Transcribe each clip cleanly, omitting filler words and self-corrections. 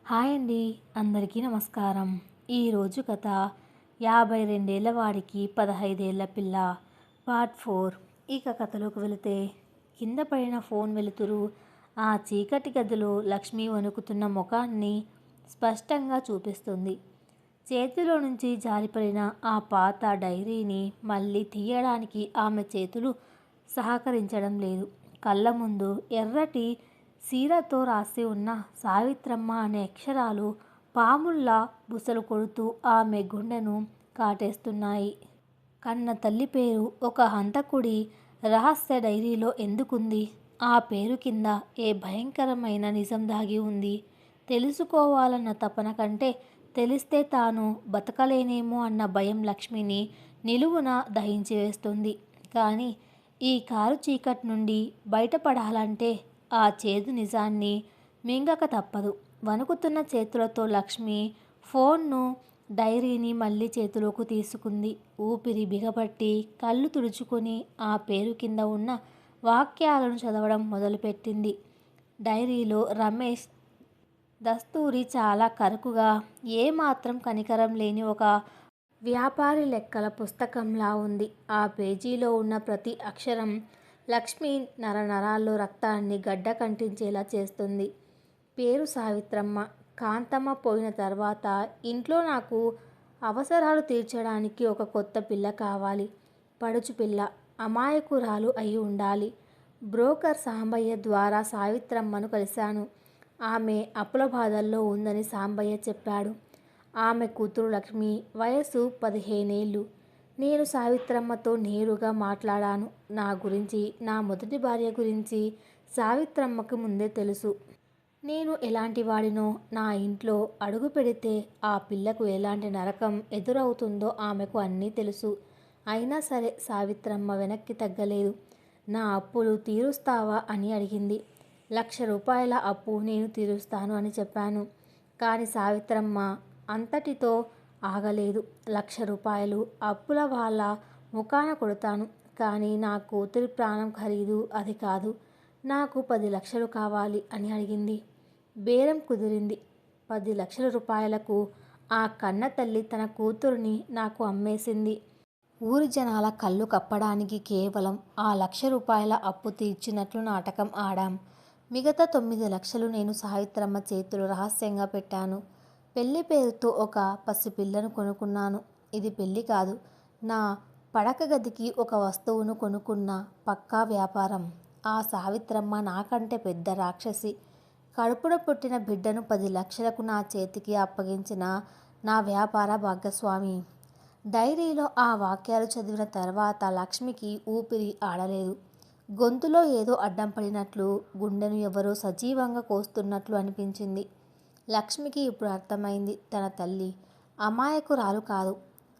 Hi అండి. అందరికీ నమస్కారం. ఈరోజు కథ 52 వాడికి 15 పిల్ల పార్ట్ 4. ఇక కథలోకి వెళితే కింద పడిన ఫోన్ వెలుతురు ఆ చీకటి గదిలో లక్ష్మి వణుకుతున్న ముఖాన్ని స్పష్టంగా చూపిస్తుంది. చేతిలో నుంచి జారిపడిన ఆ పాత డైరీని మళ్ళీ తీయడానికి ఆమె చేతులు సహకరించడం లేదు. కళ్ళ ముందు ఎర్రటి సీరతో రాసి ఉన్న సావిత్రమ్మ అనే అక్షరాలు పాముల్లా బుసలు కొడుతూ ఆమె గుండెను కాటేస్తున్నాయి. కన్న తల్లి పేరు ఒక హంతకుడి రహస్య డైరీలో ఎందుకుంది? ఆ పేరు కింద ఏ భయంకరమైన నిజం దాగి ఉంది? తెలుసుకోవాలన్న తపన కంటే తెలిస్తే తాను బతకలేనేమో అన్న భయం లక్ష్మిని నిలువున దహించి వేస్తుంది. కానీ ఈ కారు చీకటి నుండి బయటపడాలంటే ఆ చేదు నిజాన్ని మింగక తప్పదు. వణుకుతున్న చేతులతో లక్ష్మి ఫోన్ను డైరీని మళ్ళీ చేతిలోకి తీసుకుంది. ఊపిరి బిగపట్టి కళ్ళు తుడుచుకొని ఆ పేరు కింద ఉన్న వాక్యాలను చదవడం మొదలుపెట్టింది. డైరీలో రమేష్ దస్తూరి చాలా కరుకుగా ఏమాత్రం కనికరం లేని ఒక వ్యాపారి లెక్కల పుస్తకంలా ఉంది. ఆ పేజీలో ఉన్న ప్రతి అక్షరం లక్ష్మి నరనరాల్లో రక్తాన్ని గడ్డ కంటించేలా చేస్తుంది. పేరు సావిత్రమ్మ. కాంతమ్మ పోయిన తర్వాత ఇంట్లో నాకు అవసరాలు తీర్చడానికి ఒక కొత్త పిల్ల కావాలి. పడుచు పిల్ల, అమాయకురాలు అయి ఉండాలి. బ్రోకర్ సాంబయ్య ద్వారా సావిత్రమ్మను కలిశాను. ఆమె అప్పుల బాధల్లో ఉందని సాంబయ్య చెప్పాడు. ఆమె కూతురు లక్ష్మి, వయసు 15 ఏళ్ళు. నేను సావిత్రమ్మతో నేరుగా మాట్లాడాను. నా గురించి, నా మొదటి భార్య గురించి సావిత్రమ్మకు ముందే తెలుసు. నేను ఎలాంటి వాడినో, నా ఇంట్లో అడుగు పెడితే ఆ పిల్లకు ఎలాంటి నరకం ఎదురవుతుందో ఆమెకు అన్నీ తెలుసు. అయినా సరే సావిత్రమ్మ వెనక్కి తగ్గలేదు. నా అప్పులు తీరుస్తావా అని అడిగింది. 1,00,000 రూపాయల అప్పు నేను తీరుస్తాను అని చెప్పాను. కానీ సావిత్రమ్మ అంతటితో ఆగలేదు. 1,00,000 రూపాయలు అప్పుల వాళ్ళ ముఖాన కొడతాను. కానీ నా కూతురి ప్రాణం ఖరీదు అది కాదు. నాకు 10 లక్షలు కావాలి అని అడిగింది. బేరం కుదిరింది. 10 లక్షల రూపాయలకు ఆ కన్న తల్లి తన కూతురిని నాకు అమ్మేసింది. ఊరి జనాల కళ్ళు కప్పడానికి కేవలం ఆ 1,00,000 రూపాయల అప్పు తీర్చినట్లు నాటకం ఆడాం. మిగతా 9 లక్షలు నేను సావిత్రమ్మ చేతులు రహస్యంగా పెట్టాను. పెళ్లి పేరుతో ఒక పసిపిల్లను కొనుక్కున్నాను. ఇది పెళ్లి కాదు, నా పడక గదికి ఒక వస్తువును కొనుక్కున్న పక్కా వ్యాపారం. ఆ సావిత్రమ్మ నాకంటే పెద్ద రాక్షసి. కడుపున పుట్టిన బిడ్డను 10 లక్షలకు నా చేతికి అప్పగించిన నా వ్యాపార భాగస్వామి. డైరీలో ఆ వాక్యాలు చదివిన తర్వాత లక్ష్మికి ఊపిరి ఆడలేదు. గొంతులో ఏదో అడ్డం పడినట్లు, గుండెను ఎవరో సజీవంగా కోస్తున్నట్లు అనిపించింది. లక్ష్మికి ఇప్పుడు అర్థమైంది, తన తల్లి అమాయకురాలు కాదు.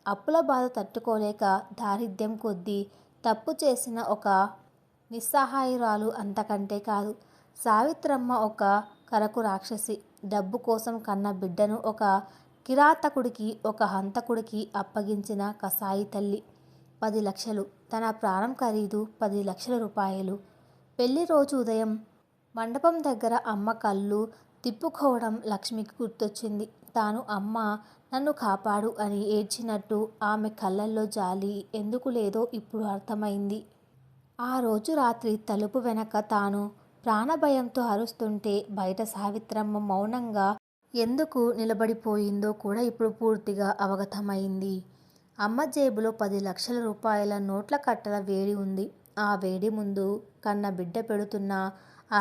అప్పుల బాధ తట్టుకోలేక దారిద్ర్యం కొద్దీ తప్పు చేసిన ఒక నిస్సహాయురాలు, అంతకంటే కాదు. సావిత్రమ్మ ఒక కరకు రాక్షసి. డబ్బు కోసం కన్న బిడ్డను ఒక కిరాతకుడికి, ఒక హంతకుడికి అప్పగించిన కసాయి తల్లి. 10 లక్షలు, తన ప్రాణం ఖరీదు 10 లక్షల రూపాయలు. పెళ్లి రోజు ఉదయం మండపం దగ్గర అమ్మ కళ్ళు తిప్పుకోవడం లక్ష్మికి గుర్తొచ్చింది. తాను అమ్మ నన్ను కాపాడు అని ఏడ్చినట్టు ఆమె కళ్ళల్లో జాలి ఎందుకు లేదో ఇప్పుడు అర్థమైంది. ఆ రోజు రాత్రి తలుపు వెనక తాను ప్రాణభయంతో అరుస్తుంటే బయట సావిత్రమ్మ మౌనంగా ఎందుకు నిలబడిపోయిందో కూడా ఇప్పుడు పూర్తిగా అవగతమైంది. అమ్మ జేబులో 10 లక్షల రూపాయల నోట్ల కట్టల వేడి ఉంది. ఆ వేడి ముందు కన్న బిడ్డ పెడుతున్న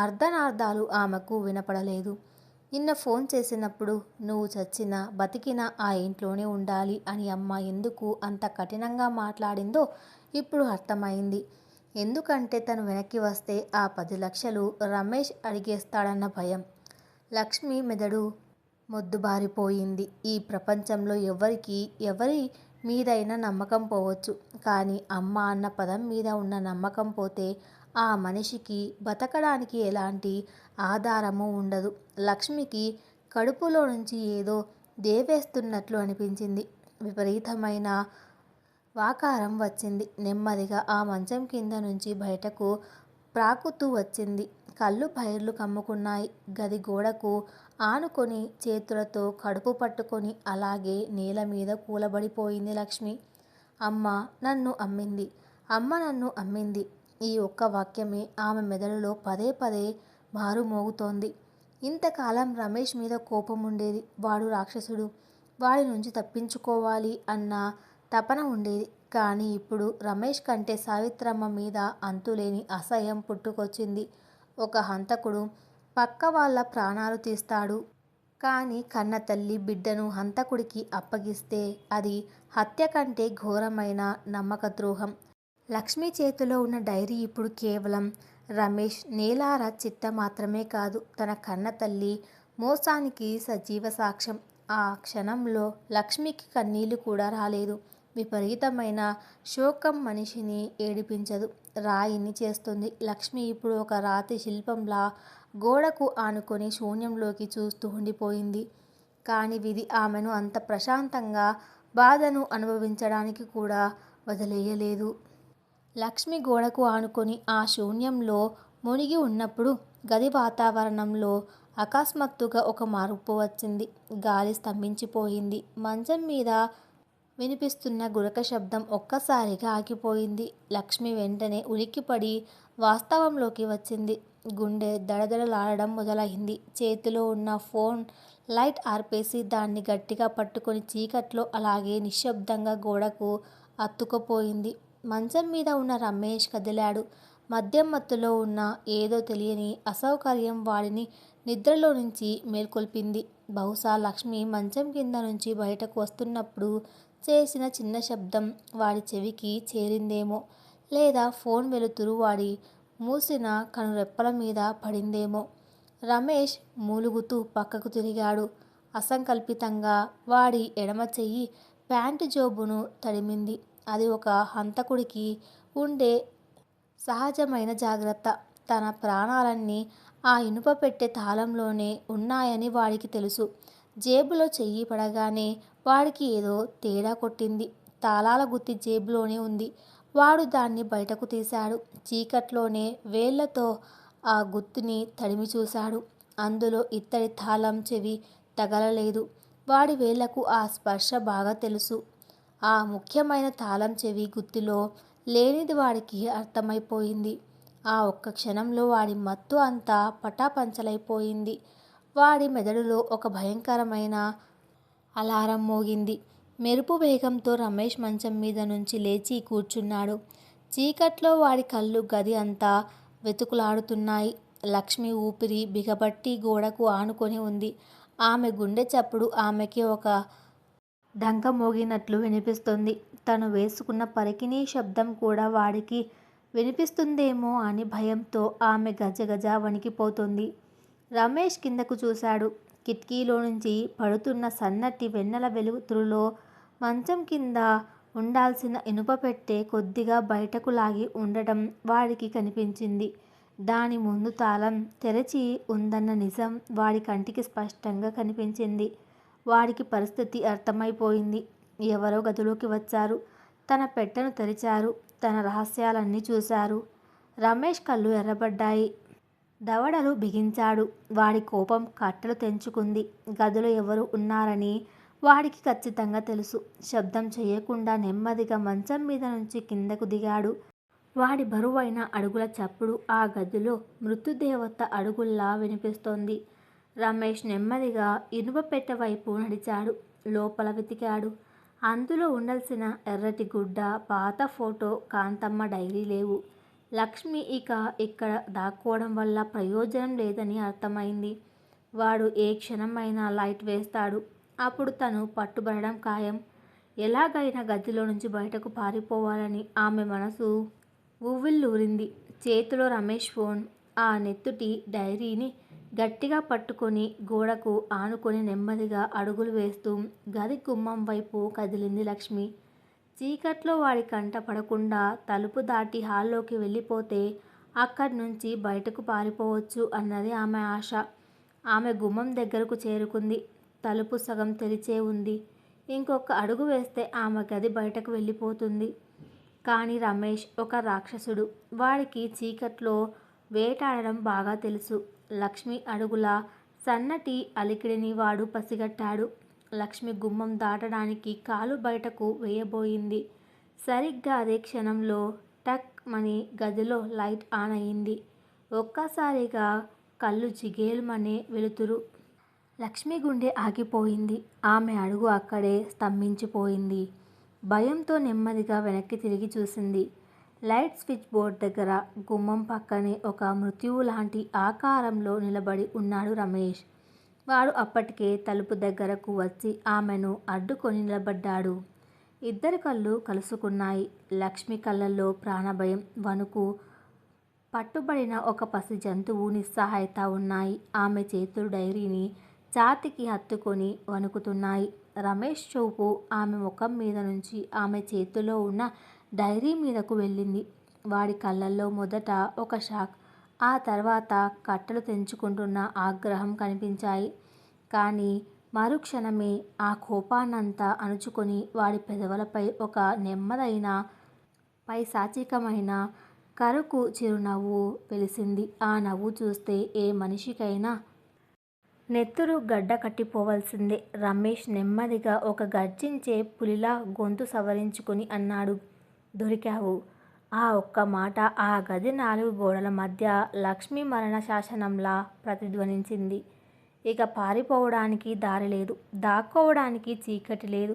అర్ధనార్ధాలు ఆమెకు వినపడలేదు. నిన్న ఫోన్ చేసినప్పుడు నువ్వు చచ్చినా బతికినా ఆ ఇంట్లోనే ఉండాలి అని అమ్మ ఎందుకు అంత కఠినంగా మాట్లాడిందో ఇప్పుడు అర్థమైంది. ఎందుకంటే తను వెనక్కి వస్తే ఆ 10 లక్షలు రమేష్ అడిగేస్తాడన్న భయం. లక్ష్మి మెదడు మొద్దుబారిపోయింది. ఈ ప్రపంచంలో ఎవరి మీదైనా నమ్మకం పోవచ్చు, కానీ అమ్మ అన్న పదం మీద ఉన్న నమ్మకం పోతే ఆ మనిషికి బతకడానికి ఎలాంటి ఆధారము ఉండదు. లక్ష్మికి కడుపులో నుంచి ఏదో దేవేస్తున్నట్లు అనిపించింది. విపరీతమైన వాకారం వచ్చింది. నెమ్మదిగా ఆ మంచం కింద నుంచి బయటకు ప్రాకుతూ వచ్చింది. కళ్ళు బైర్లు కమ్ముకున్నాయి. గది గోడకు ఆనుకొని చేతులతో కడుపు పట్టుకొని అలాగే నేల మీద కూలబడిపోయింది లక్ష్మి. అమ్మ నన్ను అమ్మింది, అమ్మ నన్ను అమ్మింది. ఈ ఒక్క వాక్యమే ఆమె మెదడులో పదే పదే మారుమోగుతోంది. ఇంతకాలం రమేష్ మీద కోపం ఉండేది. వాడు రాక్షసుడు, వాడి నుంచి తప్పించుకోవాలి అన్న తపన ఉండేది. కానీ ఇప్పుడు రమేష్ కంటే సావిత్రమ్మ మీద అంతులేని అసహ్యం పుట్టుకొచ్చింది. ఒక హంతకుడు పక్క వాళ్ళ ప్రాణాలు తీస్తాడు, కానీ కన్న తల్లి బిడ్డను హంతకుడికి అప్పగిస్తే అది హత్య కంటే ఘోరమైన నమ్మకద్రోహం. లక్ష్మి చేతిలో ఉన్న డైరీ ఇప్పుడు కేవలం రమేష్ నేలార చిట్ట మాత్రమే కాదు, తన కన్న తల్లి మోసానికి సజీవ సాక్ష్యం. ఆ క్షణంలో లక్ష్మికి కన్నీళ్లు కూడా రాలేదు. విపరీతమైన శోకం మనిషిని ఏడిపించదు, రాయిని చేస్తుంది. లక్ష్మి ఇప్పుడు ఒక రాతి శిల్పంలా గోడకు ఆనుకొని శూన్యంలోకి చూస్తూ ఉండిపోయింది. కానీ విధి ఆమెను అంత ప్రశాంతంగా బాధను అనుభవించడానికి కూడా వదిలేయలేదు. లక్ష్మి గోడకు ఆనుకొని ఆ శూన్యంలో మునిగి ఉన్నప్పుడు గది వాతావరణంలో అకస్మాత్తుగా ఒక మార్పు వచ్చింది. గాలి స్తంభించిపోయింది. మంచం మీద వినిపిస్తున్న గురక శబ్దం ఒక్కసారిగా ఆగిపోయింది. లక్ష్మి వెంటనే ఉలిక్కిపడి వాస్తవంలోకి వచ్చింది. గుండె దడదడలాడడం మొదలైంది. చేతిలో ఉన్న ఫోన్ లైట్ ఆర్పేసి దాన్ని గట్టిగా పట్టుకొని చీకట్లో అలాగే నిశ్శబ్దంగా గోడకు అతుక్కుపోయింది. మంచం మీద ఉన్న రమేష్ కదిలాడు. మద్యం మత్తులో ఉన్న ఏదో తెలియని అసౌకర్యం వాడిని నిద్రలో నుంచి మేల్కొల్పింది. బహుశా లక్ష్మి మంచం కింద నుంచి బయటకు వస్తున్నప్పుడు చేసిన చిన్న శబ్దం వాడి చెవికి చేరిందేమో, లేదా ఫోన్ వెలుతురు వాడి మూసిన కనురెప్పల మీద పడిందేమో. రమేష్ మూలుగుతూ పక్కకు తిరిగాడు. అసంకల్పితంగా వాడి ఎడమ చెయ్యి ప్యాంటు జోబును తడిమింది. అది ఒక హంతకుడికి ఉండే సహజమైన జాగ్రత్త. తన ప్రాణాలన్నీ ఆ ఇనుప పెట్టె తాళంలోనే ఉన్నాయని వాడికి తెలుసు. జేబులో చెయ్యి పడగానే వాడికి ఏదో తేడా కొట్టింది. తాళాల గుత్తి జేబులోనే ఉంది. వాడు దాన్ని బయటకు తీశాడు. చీకట్లోనే వేళ్లతో ఆ గుత్తిని తడిమి చూశాడు. అందులో ఇత్తడి తాళం చెవి తగలలేదు. వాడి వేళ్లకు ఆ స్పర్శ బాగా తెలుసు. ఆ ముఖ్యమైన తాళం చెవి గుత్తిలో లేనిది వాడికి అర్థమైపోయింది. ఆ ఒక్క క్షణంలో వాడి మత్తు అంతా పటాపంచలైపోయింది. వాడి మెదడులో ఒక భయంకరమైన అలారం మోగింది. మెరుపు వేగంతో రమేష్ మంచం మీద నుంచి లేచి కూర్చున్నాడు. చీకట్లో వాడి కళ్ళు గది అంతా వెతుకులాడుతున్నాయి. లక్ష్మి ఊపిరి బిగబట్టి గోడకు ఆనుకొని ఉంది. ఆమె గుండె చప్పుడు ఆమెకి ఒక ఢంక మోగినట్లు వినిపిస్తుంది. తను వేసుకున్న పరికిణీ శబ్దం కూడా వాడికి వినిపిస్తుందేమో అని భయంతో ఆమె గజగజ వణికిపోతుంది. రమేష్ కిందకు చూశాడు. కిటికీలో నుంచి పడుతున్న సన్నటి వెన్నెల వెలుతురులో మంచం కింద ఉండాల్సిన ఇనుప పెట్టె కొద్దిగా బయటకు లాగి ఉండటం వాడికి కనిపించింది. దాని ముందు తాళం తెరచి ఉందన్న నిజం వాడి కంటికి స్పష్టంగా కనిపించింది. వాడికి పరిస్థితి అర్థమైపోయింది. ఎవరో గదిలోకి వచ్చారు. తన పెట్టెను తెరిచారు. తన రహస్యాలన్నీ చూశారు. రమేష్ కళ్ళు ఎర్రబడ్డాయి. దవడలు బిగించాడు. వాడి కోపం కట్టలు తెంచుకుంది. గదిలో ఎవరు ఉన్నారని వాడికి ఖచ్చితంగా తెలుసు. శబ్దం చేయకుండా నెమ్మదిగా మంచం మీద నుంచి కిందకు దిగాడు. వాడి బరువైన అడుగుల చప్పుడు ఆ గదిలో మృత్యుదేవత అడుగుల్లా వినిపిస్తోంది. రమేష్ నెమ్మదిగా ఇనుప పెట్టె వైపు నడిచాడు. లోపల వెతికాడు. అందులో ఉండాల్సిన ఎర్రటి గుడ్డ, పాత ఫోటో, కాంతమ్మ డైరీ లేవు. లక్ష్మి ఇక ఇక్కడ దాక్కోవడం వల్ల ప్రయోజనం లేదని అర్థమైంది. వాడు ఏ క్షణమైనా లైట్ వేస్తాడు. అప్పుడు తను పట్టుబడడం ఖాయం. ఎలాగైనా గదిలో నుంచి బయటకు పారిపోవాలని ఆమె మనసు ఉవ్విళ్ళూరింది. చేతిలో రమేష్ ఫోన్, ఆ నెత్తుటి డైరీని గట్టిగా పట్టుకొని గోడకు ఆనుకొని నెమ్మదిగా అడుగులు వేస్తూ గది గుమ్మం వైపు కదిలింది లక్ష్మి. చీకట్లో వాడి కంట పడకుండా తలుపు దాటి హాల్లోకి వెళ్ళిపోతే అక్కడి నుంచి బయటకు పారిపోవచ్చు అన్నది ఆమె ఆశ. ఆమె గుమ్మం దగ్గరకు చేరుకుంది. తలుపు సగం తెరిచే ఉంది. ఇంకొక అడుగు వేస్తే ఆమె గది బయటకు వెళ్ళిపోతుంది. కానీ రమేష్ ఒక రాక్షసుడు. వాడికి చీకట్లో వేటాడడం బాగా తెలుసు. లక్ష్మి అడుగుల సన్నటి అలికిడిని వాడు పసిగట్టాడు. లక్ష్మి గుమ్మం దాటడానికి కాలు బయటకు వేయబోయింది. సరిగ్గా అదే క్షణంలో టక్ మని గదిలో లైట్ ఆన్ అయింది. ఒక్కసారిగా కళ్ళు జిగేల్మనే వెలుతురు. లక్ష్మి గుండె ఆగిపోయింది. ఆమె అడుగు అక్కడే స్తంభించిపోయింది. భయంతో నెమ్మదిగా వెనక్కి తిరిగి చూసింది. లైట్ స్విచ్ బోర్డ్ దగ్గర గుమ్మం పక్కనే ఒక మృత్యువు లాంటి ఆకారంలో నిలబడి ఉన్నాడు రమేష్. వాడు అప్పటికే తలుపు దగ్గరకు వచ్చి ఆమెను అడ్డుకొని నిలబడ్డాడు. ఇద్దరి కళ్ళు కలుసుకున్నాయి. లక్ష్మి కళ్ళల్లో ప్రాణభయం, వణుకు, పట్టుబడిన ఒక పసి జంతువు నిస్సహాయత ఉన్నాయి. ఆమె చేతులు డైరీని ఛాతీకి హత్తుకొని వణుకుతున్నాయి. రమేష్ చూపు ఆమె ముఖం మీద నుంచి ఆమె చేతిలో ఉన్న డైరీ మీదకు వెళ్ళింది. వాడి కళ్ళల్లో మొదట ఒక షాక్, ఆ తర్వాత కట్టలు తెంచుకుంటున్న ఆగ్రహం కనిపించాయి. కానీ మరుక్షణమే ఆ కోపాన్నంతా అణుచుకొని వాడి పెదవులపై ఒక నెమ్మదైన పైశాచికమైన కరుకు చిరునవ్వు వెలిసింది. ఆ నవ్వు చూస్తే ఏ మనిషికైనా నెత్తురు గడ్డ కట్టిపోవలసిందే. రమేష్ నెమ్మదిగా ఒక గర్జించే పులిలా గొంతు సవరించుకుని అన్నాడు, దొరికావు. ఆ ఒక్క మాట ఆ గది 4 గోడల మధ్య లక్ష్మి మరణ శాసనంలా ప్రతిధ్వనించింది. ఇక పారిపోవడానికి దారి లేదు, దాక్కోవడానికి చీకటి లేదు.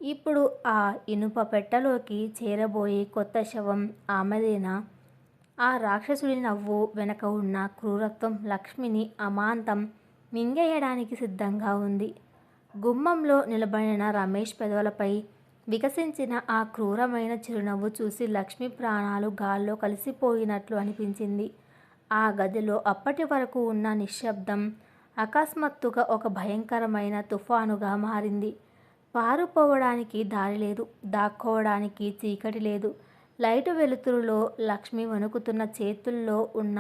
ఇప్పుడు ఆ ఇనుప పెట్టెలోకి చేరబోయే కొత్త శవం ఆమెదేనా? ఆ రాక్షసుడి నవ్వు వెనక ఉన్న క్రూరత్వం లక్ష్మిని అమాంతం మింగేయడానికి సిద్ధంగా ఉంది. గుమ్మంలో నిలబడిన రమేష్ పెదవులపై వికసించిన ఆ క్రూరమైన చిరునవ్వు చూసి లక్ష్మి ప్రాణాలు గాల్లో కలిసిపోయినట్లు అనిపించింది. ఆ గదిలో అప్పటి వరకు ఉన్న నిశ్శబ్దం అకస్మాత్తుగా ఒక భయంకరమైన తుఫానుగా మారింది. పారిపోవడానికి దారి లేదు, దాక్కోవడానికి చీకటి లేదు. లైటు వెలుతురులో లక్ష్మి వణుకుతున్న చేతుల్లో ఉన్న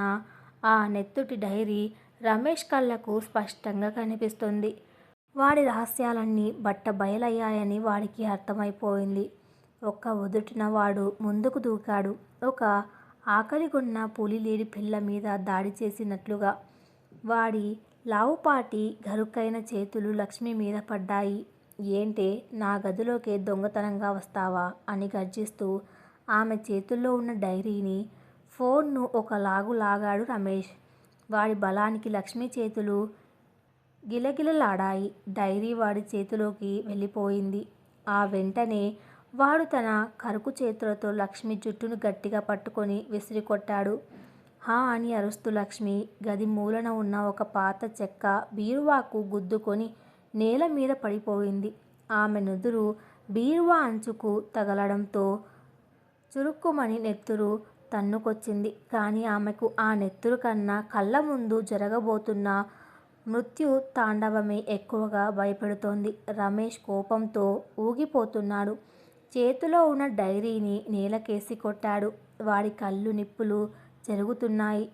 ఆ నెత్తుటి డైరీ రమేష్ కళ్ళకు స్పష్టంగా కనిపిస్తుంది. వాడి రహస్యాలన్నీ బట్టబయలయ్యాయని వాడికి అర్థమైపోయింది. ఒక్క ఉదుటిన వాడు ముందుకు దూకాడు. ఒక ఆకలిగొన్న పులి లేడి పిల్ల మీద దాడి చేసినట్లుగా. వాడి లావుపాటి గరుకైన చేతులు లక్ష్మి మీద పడ్డాయి. ఏంటే, నా గదిలోకే దొంగతనంగా వస్తావా అని గర్జిస్తూ ఆమె చేతుల్లో ఉన్న డైరీని, ఫోన్ను ఒక లాగు లాగాడు రమేష్. వాడి బలానికి లక్ష్మి చేతులు గిలగిలలాడాయి. డైరీ వాడి చేతిలోకి వెళ్ళిపోయింది. ఆ వెంటనే వాడు తన కరుకు చేతులతో లక్ష్మి జుట్టును గట్టిగా పట్టుకొని విసిరికొట్టాడు. హా అని అరుస్తూ లక్ష్మి గది మూలన ఉన్న ఒక పాత చెక్క బీరువాకు గుద్దుకొని నేల మీద పడిపోయింది. ఆమె నుదురు బీరువా అంచుకు తగలడంతో చురుక్కుమని నెత్తురు తన్నుకొచ్చింది. కానీ ఆమెకు ఆ నెత్తురు కన్నా కళ్ళ ముందు జరగబోతున్న మృత్యు తాండవమే ఎక్కువగా భయపెడుతోంది. రమేష్ కోపంతో ఊగిపోతున్నాడు. చేతిలో ఉన్న డైరీని నేలకేసి కొట్టాడు. వాడి కళ్ళు నిప్పులు చెరుగుతున్నాయి.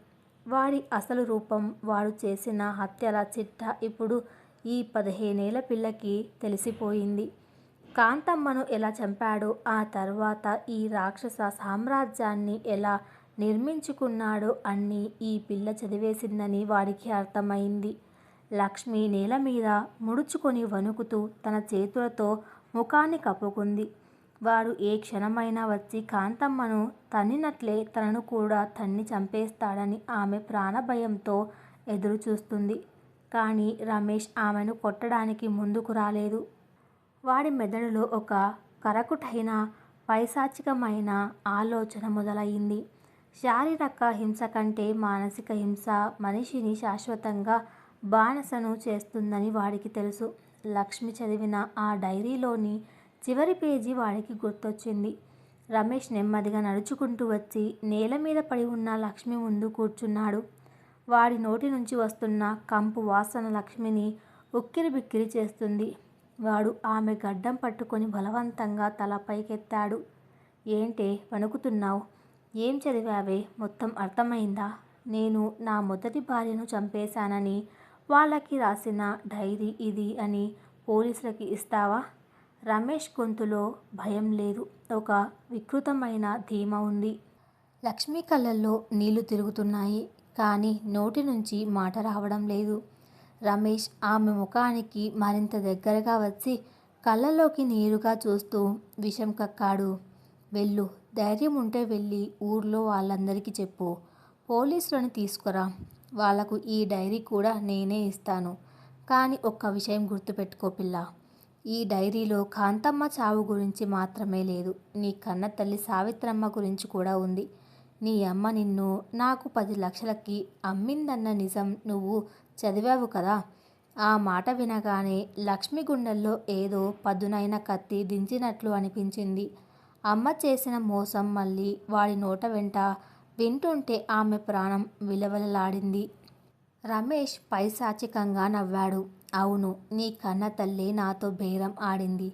వాడి అసలు రూపం, వాడు చేసిన హత్యల చిట్టా ఇప్పుడు ఈ 15 ఏళ్ల పిల్లకి తెలిసిపోయింది. కాంతమ్మను ఎలా చంపాడో, ఆ తర్వాత ఈ రాక్షస సామ్రాజ్యాన్ని ఎలా నిర్మించుకున్నాడో అన్నీ ఈ పిల్ల చదివేసిందని వాడికి అర్థమైంది. లక్ష్మి నేల మీద ముడుచుకొని వణుకుతూ తన చేతులతో ముఖాన్ని కప్పుకుంది. వాడు ఏ క్షణమైనా వచ్చి కాంతమ్మను తన్నినట్లే తనను కూడా తన్ని చంపేస్తాడని ఆమె ప్రాణభయంతో ఎదురు చూస్తుంది. కానీ రమేష్ ఆమెను కొట్టడానికి ముందుకు రాలేదు. వాడి మెదడులో ఒక కరకుటైన పైశాచికమైన ఆలోచన మొదలయింది. శారీరక హింస కంటే మానసిక హింస మనిషిని శాశ్వతంగా బానిసను చేస్తుందని వాడికి తెలుసు. లక్ష్మి చదివిన ఆ డైరీలోని చివరి పేజీ వాడికి గుర్తొచ్చింది. రమేష్ నెమ్మదిగా నడుచుకుంటూ వచ్చి నేల మీద పడి ఉన్న లక్ష్మి ముందు కూర్చున్నాడు. వాడి నోటి నుంచి వస్తున్న కంపు వాసన లక్ష్మిని ఉక్కిరిబిక్కిరి చేస్తుంది. వాడు ఆమె గడ్డం పట్టుకొని బలవంతంగా తల పైకెత్తాడు. ఏంటే వణుకుతున్నావు? ఏం చదివావే? మొత్తం అర్థమైందా? నేను నా మొదటి భార్యను చంపేశానని వాళ్ళకి రాసిన డైరీ ఇది అని పోలీసులకి ఇస్తావా? రమేష్ గొంతులో భయం లేదు, ఒక వికృతమైన ధీమా ఉంది. లక్ష్మి కళ్ళల్లో నీళ్లు తిరుగుతున్నాయి. కానీ నోటి నుంచి మాట రావడం లేదు. రమేష్ ఆమె ముఖానికి మరింత దగ్గరగా వచ్చి కళ్ళలోకి నేరుగా చూస్తూ విషం కక్కాడు. వెళ్ళు, ధైర్యం ఉంటే వెళ్ళి ఊర్లో వాళ్ళందరికీ చెప్పు. పోలీసులను తీసుకురా. వాళ్లకు ఈ డైరీ కూడా నేనే ఇస్తాను. కానీ ఒక్క విషయం గుర్తుపెట్టుకో పిల్ల. ఈ డైరీలో కాంతమ్మ చావు గురించి మాత్రమే లేదు, నీ కన్న తల్లి సావిత్రమ్మ గురించి కూడా ఉంది. నీ అమ్మ నిన్ను నాకు 10 లక్షలకి అమ్మిందన్న నిజం నువ్వు చదివావు కదా. ఆ మాట వినగానే లక్ష్మి గుండెల్లో ఏదో పదునైన కత్తి దించినట్లు అనిపించింది. అమ్మ చేసిన మోసం మళ్ళీ వాడి నోట వెంట వింటుంటే ఆమె ప్రాణం విలవలలాడింది. రమేష్ పైశాచికంగా నవ్వాడు. అవును, నీ కన్న తల్లే నాతో బేరం ఆడింది.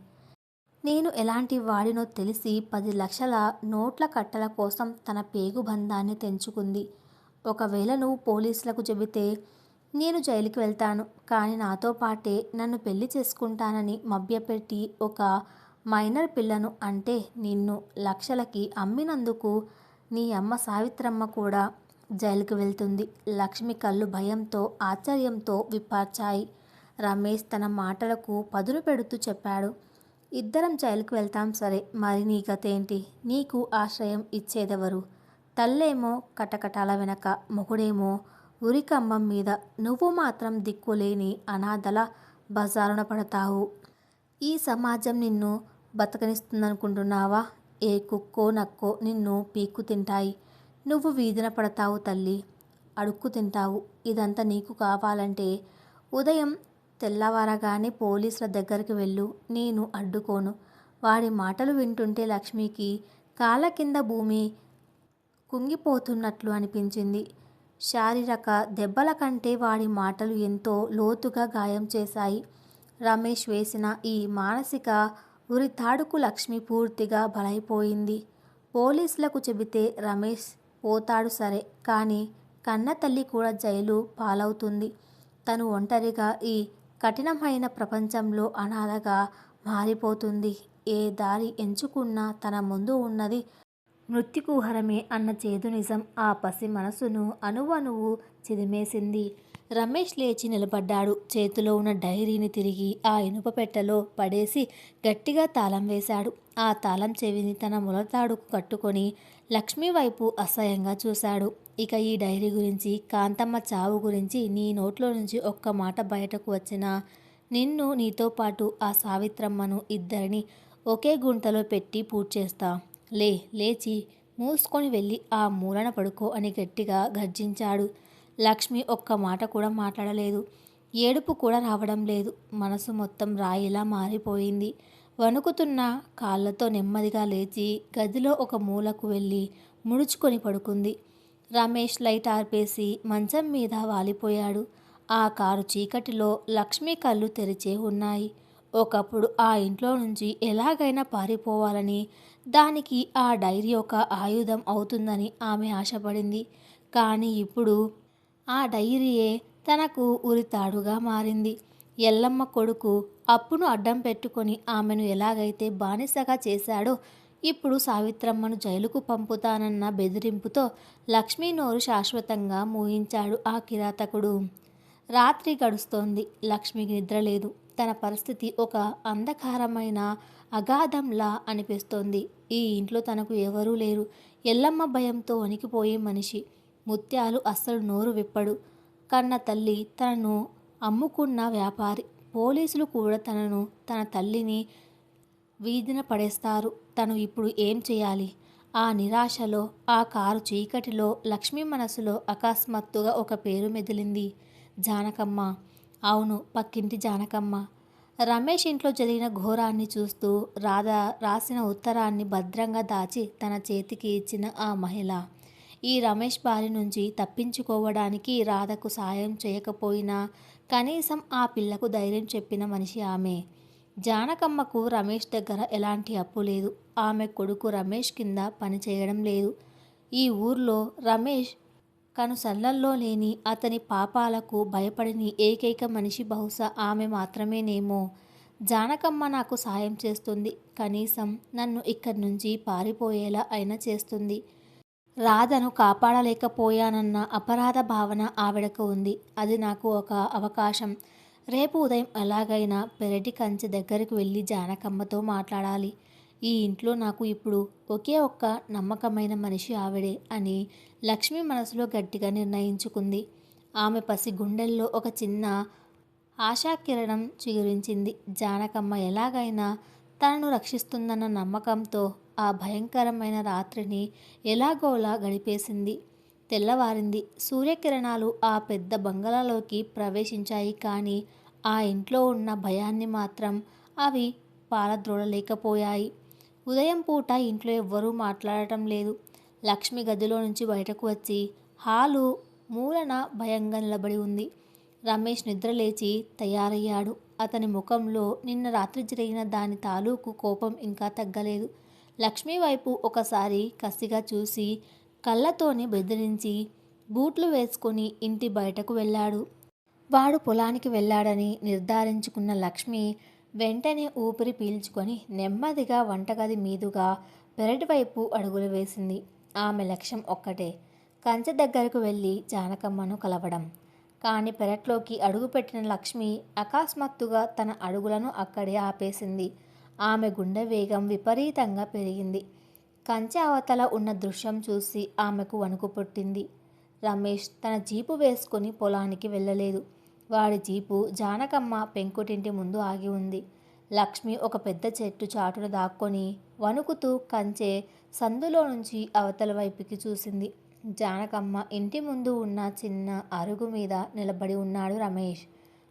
నేను ఎలాంటి వాడినో తెలిసి 10 లక్షల నోట్ల కట్టల కోసం తన పేగు బంధాన్ని తెంచుకుంది. ఒకవేళ నువ్వు పోలీసులకు చెబితే నేను జైలుకి వెళ్తాను, కానీ నాతో పాటే నన్ను పెళ్లి చేసుకుంటానని మభ్యపెట్టి ఒక మైనర్ పిల్లను అంటే నిన్ను లక్షలకి అమ్మినందుకు నీ అమ్మ సావిత్రమ్మ కూడా జైలుకి వెళ్తుంది. లక్ష్మి కళ్ళు భయంతో ఆశ్చర్యంతో విప్పార్చాయి. రమేష్ తన మాటలకు పదును పెడుతూ చెప్పాడు. ఇద్దరం జైలుకి వెళ్తాం సరే, మరి నీ గతేంటి? నీకు ఆశ్రయం ఇచ్చేదెవరు? తల్లేమో కటకటాల వెనక, మొగుడేమో ఉరికంబం మీద, నువ్వు మాత్రం దిక్కులేని అనాథల బజారున పడతావు. ఈ సమాజం నిన్ను బతకనిస్తుందనుకుంటున్నావా? ఏ కుక్కో నక్కో నిన్ను పీక్కు తింటాయి. నువ్వు వీధిన పడతావు తల్లి, అడుక్కు తింటావు. ఇదంతా నీకు కావాలంటే ఉదయం తెల్లవారగానే పోలీసుల దగ్గరికి వెళ్ళు, నేను అడ్డుకోను. వాడి మాటలు వింటుంటే లక్ష్మికి కాళ్ళ కింద భూమి కుంగిపోతున్నట్లు అనిపించింది. శారీరక దెబ్బల కంటే వాడి మాటలు ఎంతో లోతుగా గాయం చేశాయి. రమేష్ వేసిన ఈ మానసిక ఉరితాడుకు లక్ష్మి పూర్తిగా బలైపోయింది. పోలీసులకు చెబితే రమేష్ పోతాడు సరే, కానీ కన్న తల్లి కూడా జైలు పాలవుతుంది. తను ఒంటరిగా ఈ కఠినమైన ప్రపంచంలో అనాథగా మారిపోతుంది. ఏ దారి ఎంచుకున్నా తన ముందు ఉన్నది మృత్యుకుహరమే అన్న చేదు నిజం ఆ పసి మనసును అణువణువు చిదిమేసింది. రమేష్ లేచి నిలబడ్డాడు. చేతిలో ఉన్న డైరీని తిరిగి ఆ ఇనుప పెట్టెలో పడేసి గట్టిగా తాళం వేశాడు. ఆ తాళం చెవిని తన ములతాడుకు కట్టుకొని లక్ష్మి వైపు అసహ్యంగా చూశాడు. ఇక ఈ డైరీ గురించి, కాంతమ్మ చావు గురించి నీ నోట్లో నుంచి ఒక్క మాట బయటకు వచ్చినా నిన్ను, నీతో పాటు ఆ సావిత్రమ్మను ఇద్దరిని ఒకే గుంటలో పెట్టి పూడ్చేస్తా. లేచి మూసుకొని వెళ్ళి ఆ మూలన పడుకో అని గట్టిగా గర్జించాడు. లక్ష్మి ఒక్క మాట కూడా మాట్లాడలేదు. ఏడుపు కూడా రావడం లేదు. మనసు మొత్తం రాయిలా మారిపోయింది. వణుకుతున్న కాళ్ళతో నెమ్మదిగా లేచి గదిలో ఒక మూలకు వెళ్ళి ముడుచుకొని పడుకుంది. రమేష్ లైట్ ఆర్పేసి మంచం మీద వాలిపోయాడు. ఆ కారు చీకటిలో లక్ష్మి కళ్ళు తెరిచే ఉన్నాయి. ఒకప్పుడు ఆ ఇంట్లో నుంచి ఎలాగైనా పారిపోవాలని, దానికి ఆ డైరీ ఒక ఆయుధం అవుతుందని ఆమె ఆశపడింది. కానీ ఇప్పుడు ఆ డైరీయే తనకు ఉరితాడుగా మారింది. ఎల్లమ్మ కొడుకు అప్పును అడ్డం పెట్టుకొని ఆమెను ఎలాగైతే బానిసగా చేశాడో, ఇప్పుడు సావిత్రమ్మను జైలుకు పంపుతానన్న బెదిరింపుతో లక్ష్మీ నోరు శాశ్వతంగా మూయించాడు ఆ కిరాతకుడు. రాత్రి గడుస్తోంది. లక్ష్మికి నిద్రలేదు. తన పరిస్థితి ఒక అంధకారమైన అగాధంలా అనిపిస్తోంది. ఈ ఇంట్లో తనకు ఎవరూ లేరు. ఎల్లమ్మ భయంతో వణికిపోయే మనిషి. ముత్యాలు అస్సలు నోరు విప్పడు. కన్న తల్లి, తనను అమ్ముకున్న వ్యాపారి, పోలీసులు కూడా తనను, తన తల్లిని వీధిన పడేస్తారు. తను ఇప్పుడు ఏం చేయాలి? ఆ నిరాశలో, ఆ కారు చీకటిలో లక్ష్మి మనసులో అకస్మాత్తుగా ఒక పేరు మెదిలింది. జానకమ్మ. అవును, పక్కింటి జానకమ్మ. రమేష్ ఇంట్లో జరిగిన ఘోరాన్ని చూస్తూ రాధ రాసిన ఉత్తరాన్ని భద్రంగా దాచి తన చేతికి ఇచ్చిన ఆ మహిళ. ఈ రమేష్ బారి నుంచి తప్పించుకోవడానికి రాధకు సాయం చేయకపోయినా కనీసం ఆ పిల్లకు ధైర్యం చెప్పిన మనిషి ఆమె. జానకమ్మకు రమేష్ దగ్గర ఎలాంటి అప్పు లేదు. ఆమె కొడుకు రమేష్ కింద పని చేయడం లేదు. ఈ ఊర్లో రమేష్ కనుసన్నల్లో లేని, అతని పాపాలకు భయపడని ఏకైక మనిషి బహుశా ఆమె మాత్రమేనేమో. జానకమ్మ నాకు సాయం చేస్తుంది. కనీసం నన్ను ఇక్కడి నుంచి పారిపోయేలా అయినా చేస్తుంది. రాధను కాపాడలేకపోయానన్న అపరాధ భావన ఆవిడకు ఉంది. అది నాకు ఒక అవకాశం. రేపు ఉదయం ఎలాగైనా పెరటి కంచె దగ్గరికి వెళ్ళి జానకమ్మతో మాట్లాడాలి. ఈ ఇంట్లో నాకు ఇప్పుడు ఒకే ఒక్క నమ్మకమైన మనిషి ఆవిడే అని లక్ష్మి మనసులో గట్టిగా నిర్ణయించుకుంది. ఆమె పసి గుండెల్లో ఒక చిన్న ఆశాకిరణం చిగురించింది. జానకమ్మ ఎలాగైనా తనను రక్షిస్తుందన్న నమ్మకంతో ఆ భయంకరమైన రాత్రిని ఎలాగోలా గడిపేసింది. తెల్లవారింది. సూర్యకిరణాలు ఆ పెద్ద బంగళాలోకి ప్రవేశించాయి. కానీ ఆ ఇంట్లో ఉన్న భయాన్ని మాత్రం అవి పారద్రోలలేకపోయాయి. ఉదయం పూట ఇంట్లో ఎవ్వరూ మాట్లాడటం లేదు. లక్ష్మి గదిలో నుంచి బయటకు వచ్చి హాలు మూలన భయంగా నిలబడి ఉంది. రమేష్ నిద్రలేచి తయారయ్యాడు. అతని ముఖంలో నిన్న రాత్రి జరిగిన దాని తాలూకు కోపం ఇంకా తగ్గలేదు. లక్ష్మి వైపు ఒకసారి కసిగా చూసి కళ్ళతోనే బెదిరించి బూట్లు వేసుకొని ఇంటి బయటకు వెళ్ళాడు. వాడు పొలానికి వెళ్ళాడని నిర్ధారించుకున్న లక్ష్మి వెంటనే ఊపిరి పీల్చుకొని నెమ్మదిగా వంటగది మీదుగా పెరటి వైపు అడుగులు వేసింది. ఆమె లక్ష్యం ఒక్కటే, కంచె దగ్గరకు వెళ్ళి జానకమ్మను కలవడం. కానీ పెరట్లోకి అడుగుపెట్టిన లక్ష్మి అకస్మాత్తుగా తన అడుగులను అక్కడే ఆపేసింది. ఆమె గుండె వేగం విపరీతంగా పెరిగింది. కంచె అవతల ఉన్న దృశ్యం చూసి ఆమెకు వణుకు పుట్టింది. రమేష్ తన జీపు వేసుకుని పొలానికి వెళ్ళలేదు. వాడి జీపు జానకమ్మ పెంకుటింటి ముందు ఆగి ఉంది. లక్ష్మి ఒక పెద్ద చెట్టు చాటున దాక్కొని వణుకుతూ కంచె సందులో నుంచి అవతల వైపుకి చూసింది. జానకమ్మ ఇంటి ముందు ఉన్న చిన్న అరుగు మీద నిలబడి ఉన్నాడు రమేష్.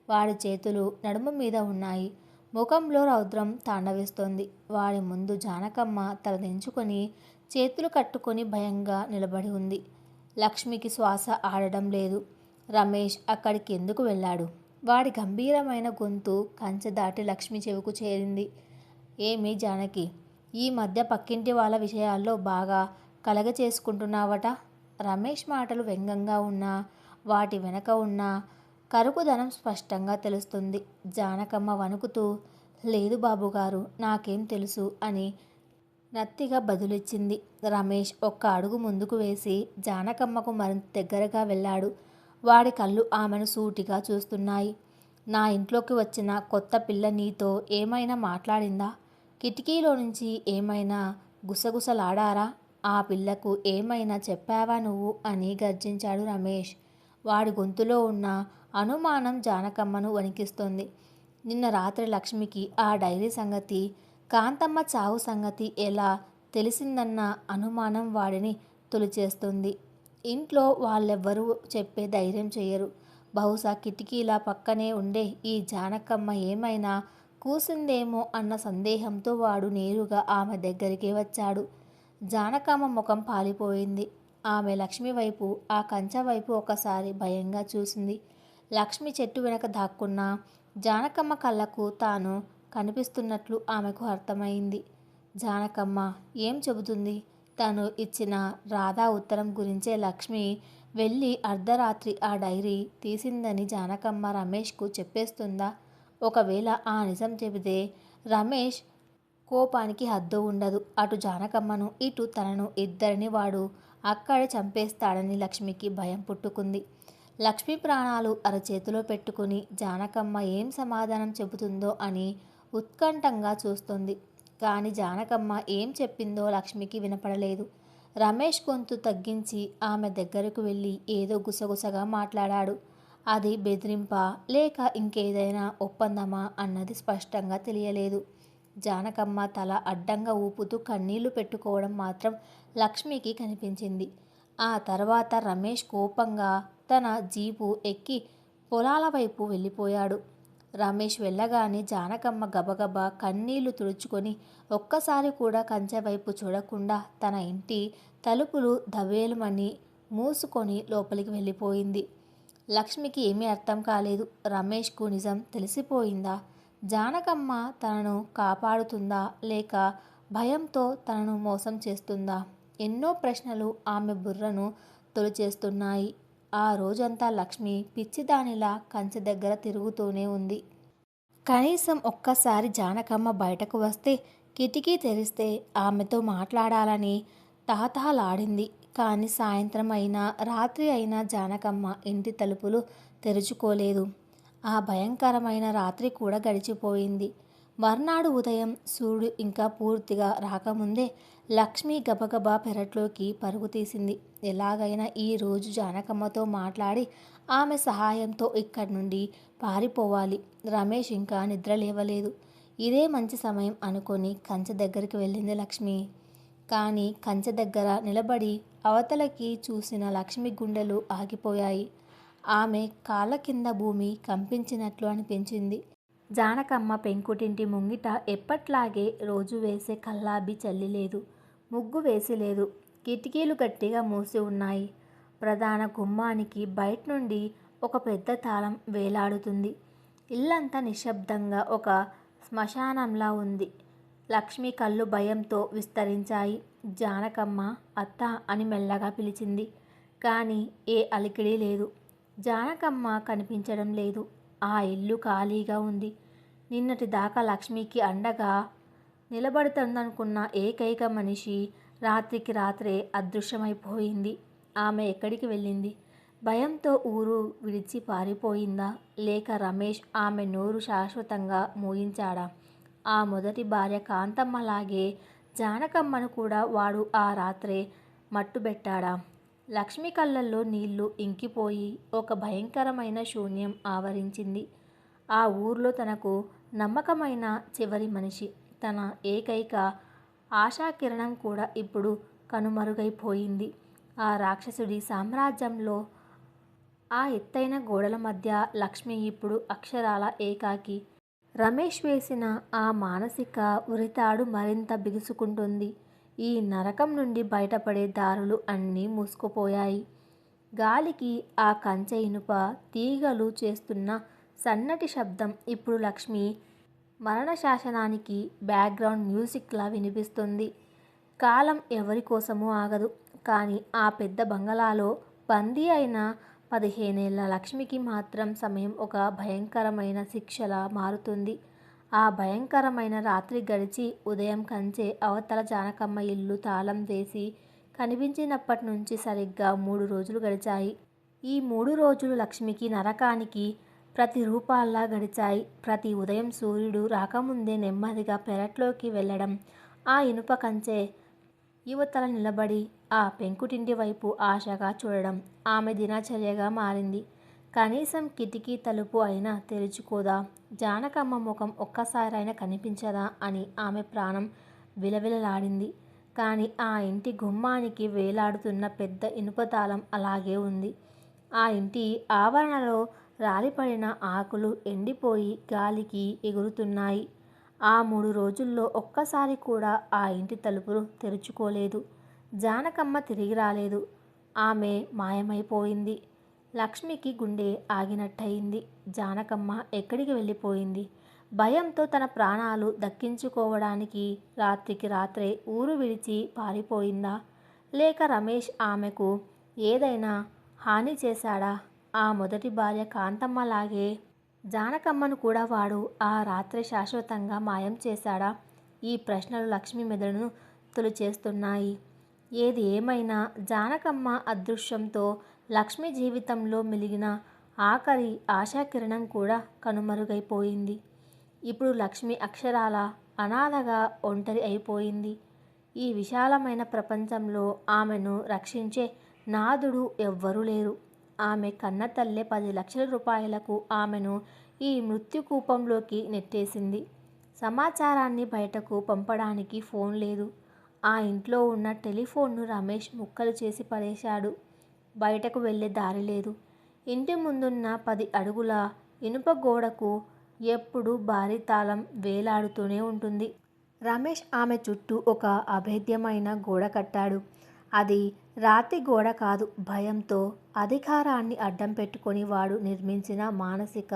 వాడి చేతులు నడుము మీద ఉన్నాయి. ముఖంలో రౌద్రం తాండవిస్తోంది. వాడి ముందు జానకమ్మ తలదించుకొని చేతులు కట్టుకొని భయంగా నిలబడి ఉంది. లక్ష్మికి శ్వాస ఆడడం లేదు. రమేష్ అక్కడికి ఎందుకు వెళ్ళాడు? వాడి గంభీరమైన గొంతు కంచె దాటి లక్ష్మి చెవుకు చేరింది. ఏమి జానకి, ఈ మధ్య పక్కింటి వాళ్ళ విషయాల్లో బాగా కలగ చేసుకుంటున్నావట. రమేష్ మాటలు వ్యంగ్యంగా ఉన్నా వాటి వెనక ఉన్న కరుకుదనం స్పష్టంగా తెలుస్తుంది. జానకమ్మ వణుకుతూ, లేదు బాబుగారు, నాకేం తెలుసు అని నత్తిగా బదులిచ్చింది. రమేష్ ఒక్క అడుగు ముందుకు వేసి జానకమ్మకు మరింత దగ్గరగా వెళ్ళాడు. వాడి కళ్ళు ఆమెను సూటిగా చూస్తున్నాయి. నా ఇంట్లోకి వచ్చిన కొత్త పిల్ల నీతో ఏమైనా మాట్లాడిందా? కిటికీలో నుంచి ఏమైనా గుసగుసలాడారా? ఆ పిల్లకు ఏమైనా చెప్పావా నువ్వు అని గర్జించాడు రమేష్. వాడి గొంతులో ఉన్న అనుమానం జానకమ్మను వణికిస్తోంది. నిన్న రాత్రి లక్ష్మికి ఆ డైరీ సంగతి, కాంతమ్మ చావు సంగతి ఎలా తెలిసిందన్న అనుమానం వాడిని తొలిచేస్తుంది. ఇంట్లో వాళ్ళెవ్వరూ చెప్పే ధైర్యం చెయ్యరు. బహుశా కిటికీల పక్కనే ఉండే ఈ జానకమ్మ ఏమైనా కూసిందేమో అన్న సందేహంతో వాడు నేరుగా ఆమె దగ్గరికి వచ్చాడు. జానకమ్మ ముఖం పాలిపోయింది. ఆమె లక్ష్మి వైపు, ఆ కంచె వైపు ఒకసారి భయంగా చూసింది. లక్ష్మి చెట్టు వెనక దాక్కున్న జానకమ్మ కళ్ళకు తాను కనిపిస్తున్నట్లు ఆమెకు అర్థమైంది. జానకమ్మ ఏం చెబుతుంది? తను ఇచ్చిన రాధా ఉత్తరం గురించే లక్ష్మి వెళ్ళి అర్ధరాత్రి ఆ డైరీ తీసిందని జానకమ్మ రమేష్కు చెప్పేస్తుందా? ఒకవేళ ఆ నిజం చెబితే రమేష్ కోపానికి హద్దు ఉండదు. అటు జానకమ్మను, ఇటు తనను, ఇద్దరిని వాడు అక్కడే చంపేస్తాడని లక్ష్మికి భయం పుట్టుకుంది. లక్ష్మి ప్రాణాలు అరచేతిలో పెట్టుకుని జానకమ్మ ఏం సమాధానం చెబుతుందో అని ఉత్కంఠంగా చూస్తుంది. కానీ జానకమ్మ ఏం చెప్పిందో లక్ష్మికి వినపడలేదు. రమేష్ గొంతు తగ్గించి ఆమె దగ్గరకు వెళ్ళి ఏదో గుసగుసగా మాట్లాడాడు. అది బెదిరింపా లేక ఇంకేదైనా ఒప్పందమా అన్నది స్పష్టంగా తెలియలేదు. జానకమ్మ తల అడ్డంగా ఊపుతూ కన్నీళ్లు పెట్టుకోవడం మాత్రం లక్ష్మికి కనిపించింది. ఆ తర్వాత రమేష్ కోపంగా తన జీపు ఎక్కి పొలాల వైపు వెళ్ళిపోయాడు. రమేష్ వెళ్ళగానే జానకమ్మ గబగబా కన్నీళ్లు తుడుచుకొని ఒక్కసారి కూడా కంచె వైపు చూడకుండా తన ఇంటి తలుపులు దవేలుమని మూసుకొని లోపలికి వెళ్ళిపోయింది. లక్ష్మికి ఏమీ అర్థం కాలేదు. రమేష్కు నిజం తెలిసిపోయిందా? జానకమ్మ తనను కాపాడుతుందా లేక భయంతో తనను మోసం చేస్తుందా? ఎన్నో ప్రశ్నలు ఆమె బుర్రను తొలిచేస్తున్నాయి. ఆ రోజంతా లక్ష్మి పిచ్చిదానిలా కంచె దగ్గర తిరుగుతూనే ఉంది. కనీసం ఒక్కసారి జానకమ్మ బయటకు వస్తే, కిటికీ తెరిస్తే ఆమెతో మాట్లాడాలని తహతహలాడింది. కానీ సాయంత్రం అయినా రాత్రి అయినా జానకమ్మ ఇంటి తలుపులు తెరుచుకోలేదు. ఆ భయంకరమైన రాత్రి కూడా గడిచిపోయింది. మర్నాడు ఉదయం సూర్యుడు ఇంకా పూర్తిగా రాకముందే లక్ష్మి గబగబా పెరట్లోకి పరుగు తీసింది. ఎలాగైనా ఈరోజు జానకమ్మతో మాట్లాడి ఆమె సహాయంతో ఇక్కడి నుండి పారిపోవాలి. రమేష్ ఇంకా నిద్ర లేవలేదు. ఇదే మంచి సమయం అనుకొని కంచె దగ్గరికి వెళ్ళింది లక్ష్మి. కానీ కంచె దగ్గర నిలబడి అవతలకి చూసిన లక్ష్మి గుండెలు ఆగిపోయాయి. ఆమె కాళ్ళ కింద భూమి కంపించినట్లు అనిపించింది. జానకమ్మ పెంకుటింటి ముంగిట ఎప్పట్లాగే రోజు వేసే కల్లాబి చల్లిలేదు. ముగ్గు వేసిలేదు. కిటికీలు గట్టిగా మూసి ఉన్నాయి. ప్రధాన గుమ్మానికి బయట నుండి ఒక పెద్ద తాళం వేలాడుతుంది. ఇల్లంతా నిశ్శబ్దంగా ఒక శ్మశానంలా ఉంది. లక్ష్మి కళ్ళు భయంతో విస్తరించాయి. జానకమ్మ అత్త అని మెల్లగా పిలిచింది. కానీ ఏ అలికిడి లేదు. జానకమ్మ కనిపించడం లేదు. ఆ ఇల్లు ఖాళీగా ఉంది. నిన్నటి దాకా లక్ష్మికి అండగా నిలబడుతుందనుకున్న ఏకైక మనిషి రాత్రికి రాత్రే అదృశ్యమైపోయింది. ఆమె ఎక్కడికి వెళ్ళింది? భయంతో ఊరు విడిచి పారిపోయిందా? లేక రమేష్ ఆమె నోరు శాశ్వతంగా మూయించాడా? ఆ మొదటి భార్య కాంతమ్మలాగే జానకమ్మను కూడా వాడు ఆ రాత్రే మట్టుబెట్టాడా? లక్ష్మి కళ్ళల్లో నీళ్లు ఇంకిపోయి ఒక భయంకరమైన శూన్యం ఆవరించింది. ఆ ఊర్లో తనకు నమ్మకమైన చివరి మనిషి, తన ఏకైక ఆశాకిరణం కూడా ఇప్పుడు కనుమరుగైపోయింది. ఆ రాక్షసుడి సామ్రాజ్యంలో ఆ ఎత్తైన గోడల మధ్య లక్ష్మి ఇప్పుడు అక్షరాల ఏకాకి. రమేష్ వేసిన ఆ మానసిక ఉరితాడు మరింత బిగుసుకుంటుంది. ఈ నరకం నుండి బయటపడే దారులు అన్నీ మూసుకుపోయాయి. గాలికి ఆ కంచె ఇనుప తీగలు చేస్తున్న సన్నటి శబ్దం ఇప్పుడు లక్ష్మి మరణ శాసనానికి బ్యాక్గ్రౌండ్ మ్యూజిక్లా వినిపిస్తుంది. కాలం ఎవరి కోసమూ ఆగదు. కానీ ఆ పెద్ద బంగళాలో బందీ అయిన 15 ఏళ్ల లక్ష్మికి మాత్రం సమయం ఒక భయంకరమైన శిక్షలా మారుతుంది. ఆ భయంకరమైన రాత్రి గడిచి ఉదయం కంచె అవతల జానకమ్మ ఇల్లు తాళం వేసి కనిపించినప్పటి నుంచి సరిగ్గా 3 రోజులు గడిచాయి. ఈ 3 రోజులు లక్ష్మికి నరకానికి ప్రతిరూపాల్లా గడిచాయి. ప్రతి ఉదయం సూర్యుడు రాకముందే నెమ్మదిగా పెరట్లోకి వెళ్ళడం, ఆ ఇనుప కంచె యువతల నిలబడి ఆ పెంకుటింటి వైపు ఆశగా చూడడం ఆమె దినచర్యగా మారింది. కనీసం కిటికీ తలుపు అయినా తెరుచుకోదా? జానకమ్మ ముఖం ఒక్కసారైనా కనిపించదా అని ఆమె ప్రాణం విలవిలలాడింది. కానీ ఆ ఇంటి గుమ్మానికి వేలాడుతున్న పెద్ద ఇనుపతాళం అలాగే ఉంది. ఆ ఇంటి ఆవరణలో రాలిపడిన ఆకులు ఎండిపోయి గాలికి ఎగురుతున్నాయి. ఆ 3 రోజుల్లో ఒక్కసారి కూడా ఆ ఇంటి తలుపులు తెరుచుకోలేదు. జానకమ్మ తిరిగి రాలేదు. ఆమె మాయమైపోయింది. లక్ష్మికి గుండె ఆగినట్టయింది. జానకమ్మ ఎక్కడికి వెళ్ళిపోయింది? భయంతో తన ప్రాణాలు దక్కించుకోవడానికి రాత్రికి రాత్రే ఊరు విడిచి పారిపోయిందా? లేక రమేష్ ఆమెకు ఏదైనా హాని చేశాడా? ఆ మొదటి భార్య కాంతమ్మలాగే జానకమ్మను కూడా వాడు ఆ రాత్రే శాశ్వతంగా మాయం చేశాడా? ఈ ప్రశ్నలు లక్ష్మి మెదడును తొలిచేస్తున్నాయి. ఏది ఏమైనా జానకమ్మ అదృశ్యంతో లక్ష్మి జీవితంలో మెలిగిన ఆఖరి ఆశాకిరణం కూడా కనుమరుగైపోయింది. ఇప్పుడు లక్ష్మి అక్షరాల అనాథగా ఒంటరి అయిపోయింది. ఈ విశాలమైన ప్రపంచంలో ఆమెను రక్షించే నాథుడు ఎవ్వరూ లేరు. ఆమె కన్నతల్లే 10 లక్షల రూపాయలకు ఆమెను ఈ మృత్యుకూపంలోకి నెట్టేసింది. సమాచారాన్ని బయటకు పంపడానికి ఫోన్ లేదు. ఆ ఇంట్లో ఉన్న టెలిఫోన్ను రమేష్ ముక్కలు చేసి పడేశాడు. బయటకు వెళ్ళే దారి లేదు. ఇంటి ముందున్న 10 అడుగుల ఇనుప గోడకు ఎప్పుడూ భారీ తాళం వేలాడుతూనే ఉంటుంది. రమేష్ ఆమె చుట్టూ ఒక అభేద్యమైన గోడ కట్టాడు. అది రాతి గోడ కాదు, భయంతో అధికారాన్ని అడ్డం పెట్టుకొని వాడు నిర్మించిన మానసిక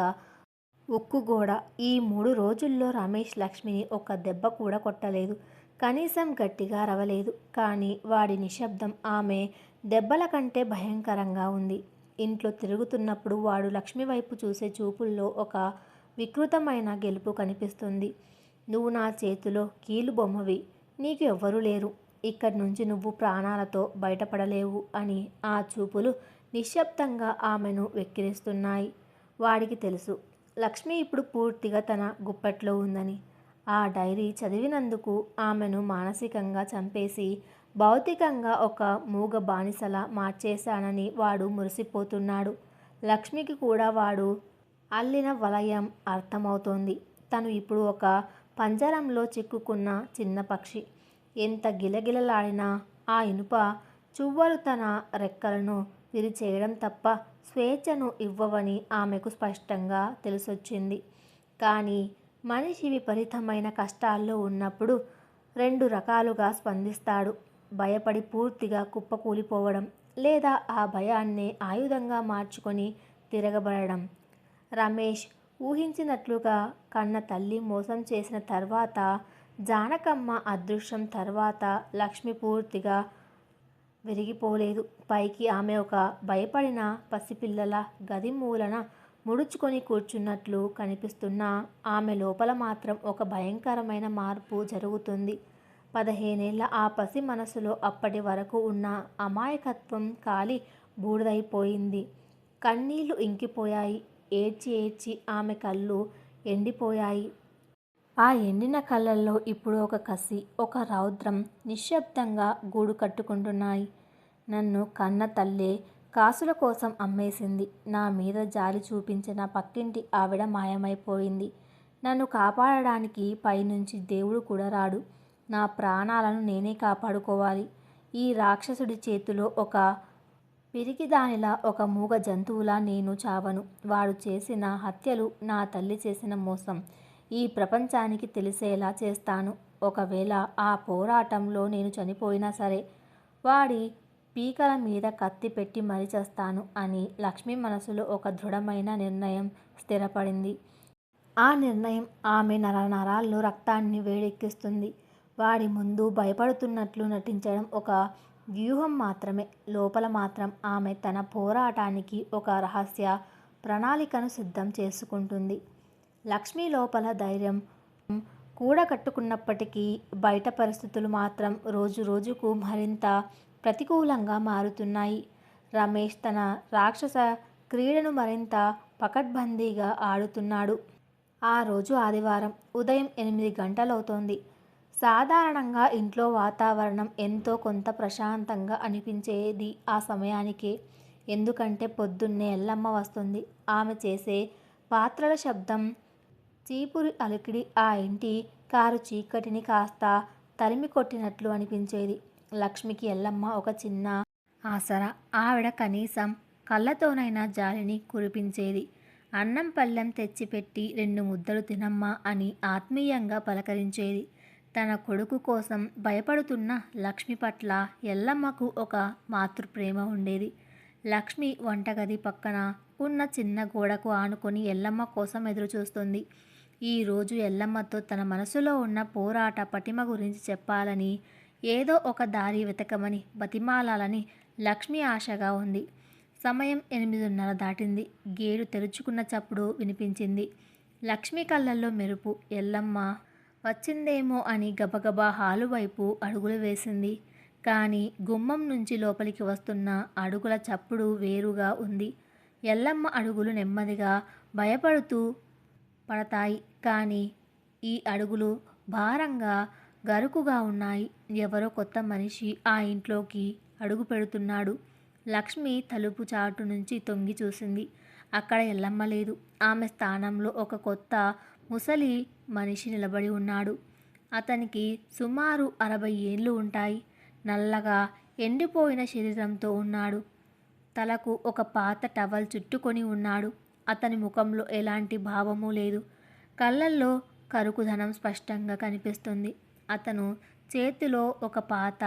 ఉక్కుగోడ. ఈ 3 రోజుల్లో రమేష్ లక్ష్మిని ఒక్క దెబ్బ కూడా కొట్టలేదు. కనీసం గట్టిగా అరవలేదు. కానీ వాడి నిశ్శబ్దం ఆమె దెబ్బల కంటే భయంకరంగా ఉంది. ఇంట్లో తిరుగుతున్నప్పుడు వాడు లక్ష్మి వైపు చూసే చూపుల్లో ఒక వికృతమైన గెలుపు కనిపిస్తుంది. నువ్వు నా చేతిలో కీలుబొమ్మవి. నీకు ఎవ్వరూ లేరు. ఇక్కడి నుంచి నువ్వు ప్రాణాలతో బయటపడలేవు అని ఆ చూపులు నిశ్శబ్దంగా ఆమెను వెక్కిరిస్తున్నాయి. వాడికి తెలుసు లక్ష్మి ఇప్పుడు పూర్తిగా తన గుప్పెట్లో ఉందని. ఆ డైరీ చదివినందుకు ఆమెను మానసికంగా చంపేసి భౌతికంగా ఒక మూగ బానిసలా మార్చేశానని వాడు మురిసిపోతున్నాడు. లక్ష్మికి కూడా వాడు అల్లిన వలయం అర్థమవుతోంది. తను ఇప్పుడు ఒక పంజరంలో చిక్కుకున్న చిన్న పక్షి. ఎంత గిలగిలలాడినా ఆ ఇనుప చువ్వలు తన రెక్కలను విరిచేయడం తప్ప స్వేచ్ఛను ఇవ్వవని ఆమెకు స్పష్టంగా తెలిసొచ్చింది. కానీ మనిషి విపరీతమైన కష్టాల్లో ఉన్నప్పుడు రెండు రకాలుగా స్పందిస్తాడు. భయపడి పూర్తిగా కుప్పకూలిపోవడం, లేదా ఆ భయాన్నే ఆయుధంగా మార్చుకొని తిరగబడడం. రమేష్ ఊహించినట్లుగా కన్న తల్లి మోసం చేసిన తర్వాత, జానకమ్మ అదృశ్యం తర్వాత లక్ష్మి పూర్తిగా విరిగిపోలేదు. పైకి ఆమె ఒక భయపడిన పసిపిల్లల గది మూలన ముడుచుకొని కూర్చున్నట్లు కనిపిస్తున్నా ఆమె లోపల మాత్రం ఒక భయంకరమైన మార్పు జరుగుతుంది. 15 ఏళ్ల ఆ పసి మనసులో అప్పటి వరకు ఉన్న అమాయకత్వం కాలి బూడిదైపోయింది. కన్నీళ్లు ఇంకిపోయాయి. ఏడ్చి ఏడ్చి ఆమె కళ్ళు ఎండిపోయాయి. ఆ ఎండిన కళ్ళల్లో ఇప్పుడు ఒక కసి, ఒక రౌద్రం నిశ్శబ్దంగా గూడు కట్టుకుంటున్నాయి. నన్ను కన్న తల్లే కాసుల కోసం అమ్మేసింది. నా మీద జాలి చూపించిన పక్కింటి ఆవిడ మాయమైపోయింది. నన్ను కాపాడడానికి పైనుంచి దేవుడు కూడా రాడు. నా ప్రాణాలను నేనే కాపాడుకోవాలి. ఈ రాక్షసుడి చేతిలో ఒక పిరికిదానిలా, ఒక మూగ జంతువులా నేను చావను. వాడు చేసిన హత్యలు, నా తల్లి చేసిన మోసం ఈ ప్రపంచానికి తెలిసేలా చేస్తాను. ఒకవేళ ఆ పోరాటంలో నేను చనిపోయినా సరే, వాడి పీకల మీద కత్తి పెట్టి మరీ చస్తాను అని లక్ష్మి మనసులో ఒక దృఢమైన నిర్ణయం స్థిరపడింది. ఆ నిర్ణయం ఆమె నరనరాల్లో రక్తాన్ని వేడెక్కిస్తుంది. వాడి ముందు భయపడుతున్నట్లు నటించడం ఒక వ్యూహం మాత్రమే. లోపల మాత్రం ఆమె తన పోరాటానికి ఒక రహస్య ప్రణాళికను సిద్ధం చేసుకుంటుంది. లక్ష్మి లోపల ధైర్యం కూడగట్టుకున్నప్పటికీ బయట పరిస్థితులు మాత్రం రోజు రోజుకు మరింత ప్రతికూలంగా మారుతున్నాయి. రమేష్ తన రాక్షస క్రీడను మరింత పకడ్బందీగా ఆడుతున్నాడు. ఆ రోజు ఆదివారం ఉదయం 8 గంటలవుతోంది. సాధారణంగా ఇంట్లో వాతావరణం ఎంతో కొంత ప్రశాంతంగా అనిపించేది ఆ సమయానికే. ఎందుకంటే పొద్దున్నే ఎల్లమ్మ వస్తుంది. ఆమె చేసే పాత్రల శబ్దం, చీపురి అలికిడి ఆ ఇంటి కారు చీకటిని కాస్త తరిమి కొట్టినట్లు అనిపించేది. లక్ష్మికి ఎల్లమ్మ ఒక చిన్న ఆసరా. ఆవిడ కనీసం కళ్ళతోనైనా జాలిని కురిపించేది. అన్నం పళ్ళెం తెచ్చిపెట్టి 2 ముద్దలు తినమ్మా అని ఆత్మీయంగా పలకరించేది. తన కొడుకు కోసం భయపడుతున్న లక్ష్మి పట్ల ఎల్లమ్మకు ఒక మాతృప్రేమ ఉండేది. లక్ష్మి వంటగది పక్కన ఉన్న చిన్న గోడకు ఆనుకొని ఎల్లమ్మ కోసం ఎదురుచూస్తుంది. ఈరోజు ఎల్లమ్మతో తన మనసులో ఉన్న పోరాట పటిమ గురించి చెప్పాలని, ఏదో ఒక దారి వెతకమని బతిమాలాలని లక్ష్మి ఆశగా ఉంది. సమయం 8:30 దాటింది. గేటు తెరుచుకున్న చప్పుడు వినిపించింది. లక్ష్మి కళ్ళల్లో మెరుపు. ఎల్లమ్మ వచ్చిందేమో అని గబగబా హాలు వైపు అడుగులు వేసింది. కానీ గుమ్మం నుంచి లోపలికి వస్తున్న అడుగుల చప్పుడు వేరుగా ఉంది. ఎల్లమ్మ అడుగులు నెమ్మదిగా భయపడుతూ పడతాయి. కానీ ఈ అడుగులు భారంగా, గరుకుగా ఉన్నాయి. ఎవరో కొత్త మనిషి ఆ ఇంట్లోకి అడుగు పెడుతున్నాడు. లక్ష్మి తలుపు చాటు నుంచి తొంగి చూసింది. అక్కడ ఎల్లమ్మ లేదు. ఆమె స్థానంలో ఒక కొత్త ముసలి మనిషి నిలబడి ఉన్నాడు. అతనికి సుమారు 60 ఏళ్ళు ఉంటాయి. నల్లగా ఎండిపోయిన శరీరంతో ఉన్నాడు. తలకు ఒక పాత టవల్ చుట్టుకొని ఉన్నాడు. అతని ముఖంలో ఎలాంటి భావము లేదు. కళ్ళల్లో కరుకుదనం స్పష్టంగా కనిపిస్తుంది. అతను చేతిలో ఒక పాత